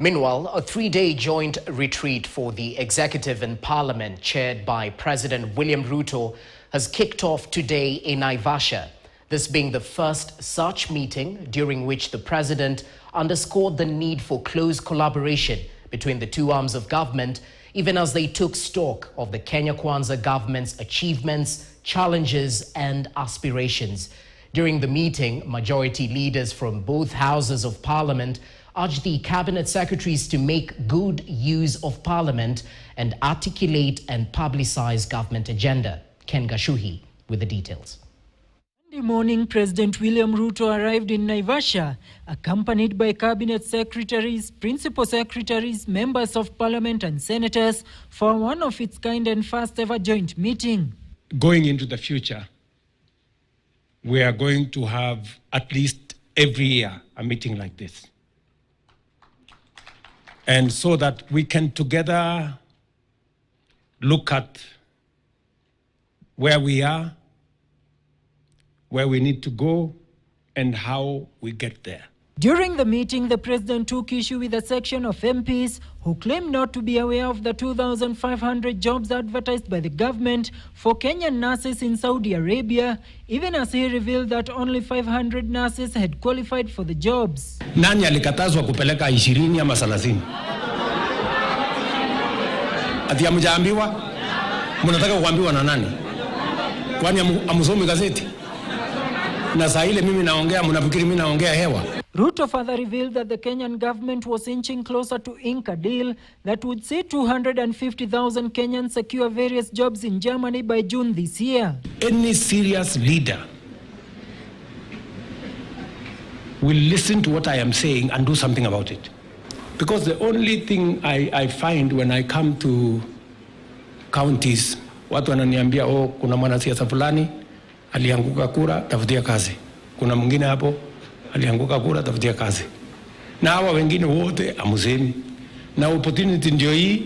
Meanwhile, a three-day joint retreat for the executive and parliament chaired by President William Ruto has kicked off today in Naivasha. This being the first such meeting during which the president underscored the need for close collaboration between the two arms of government, even as they took stock of the Kenya Kwanza government's achievements, challenges and aspirations. During the meeting, majority leaders from both houses of parliament urged the cabinet secretaries to make good use of parliament and articulate and publicize government agenda. Ken Gashuhi with the details. Monday morning, President William Ruto arrived in Naivasha, accompanied by cabinet secretaries, principal secretaries, members of parliament and senators for one of its kind and first ever joint meeting. Going into the future, we are going to have at least every year a meeting like this. And so that we can together look at where we are, where we need to go, and how we get there. During the meeting, the president took issue with a section of MPs who claimed not to be aware of the 2,500 jobs advertised by the government for Kenyan nurses in Saudi Arabia, even as he revealed that only 500 nurses had qualified for the jobs. Nani alikatazwa kupeleka 20 ama 30? Ati hamjaambiwa? Mnataka kuambiwa na nani? Kwani amsomi gazeti? Na saa ile mimi naongea mnafikiri mimi naongea hewa? Ruto further revealed that the Kenyan government was inching closer to ink a deal that would see 250,000 Kenyans secure various jobs in Germany by June this year. Any serious leader will listen to what I am saying and do something about it. Because the only thing I find when I come to counties, watu wananiambia, oh, kuna mwanasiasa fulani alianguka kura, tafutia kazi. Kuna mwingine hapo alianguka kura, tafutia kazi. Na hawa wengine wote amusemi. Na opportunity ndio hii.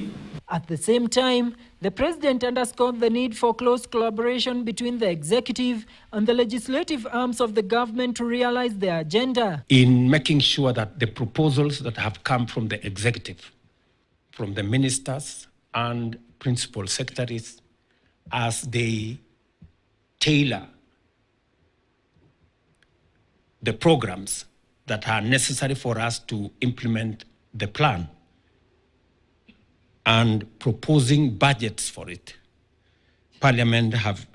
At the same time, the president underscored the need for close collaboration between the executive and the legislative arms of the government to realize their agenda. In making sure that the proposals that have come from the executive, from the ministers and principal secretaries, as they tailor the programs that are necessary for us to implement the plan and proposing budgets for it, Parliament have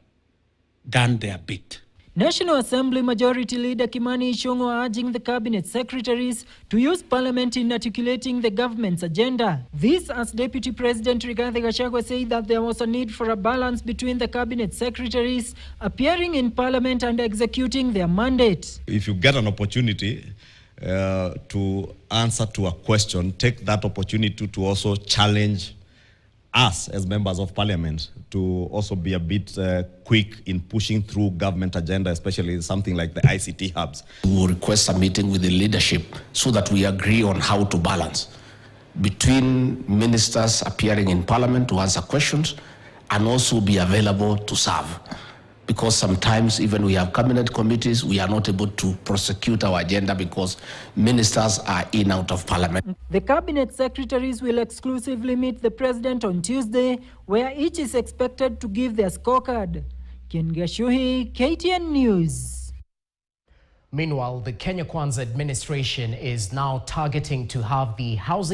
done their bit. National Assembly Majority Leader Kimani Ichung'wa urging the cabinet secretaries to use parliament in articulating the government's agenda. This as Deputy President Rigathi Gachagua said that there was a need for a balance between the cabinet secretaries appearing in parliament and executing their mandate. If you get an opportunity to answer to a question, take that opportunity to also challenge us as members of parliament to also be a bit quick in pushing through government agenda, especially something like the ICT hubs. We will request a meeting with the leadership so that we agree on how to balance between ministers appearing in parliament to answer questions and also be available to serve. Because sometimes even we have cabinet committees, we are not able to prosecute our agenda because ministers are in out of parliament. The cabinet secretaries will exclusively meet the president on Tuesday, where each is expected to give their scorecard. Ken Gashuhi, KTN News. Meanwhile, the Kenya Kwanza administration is now targeting to have the housing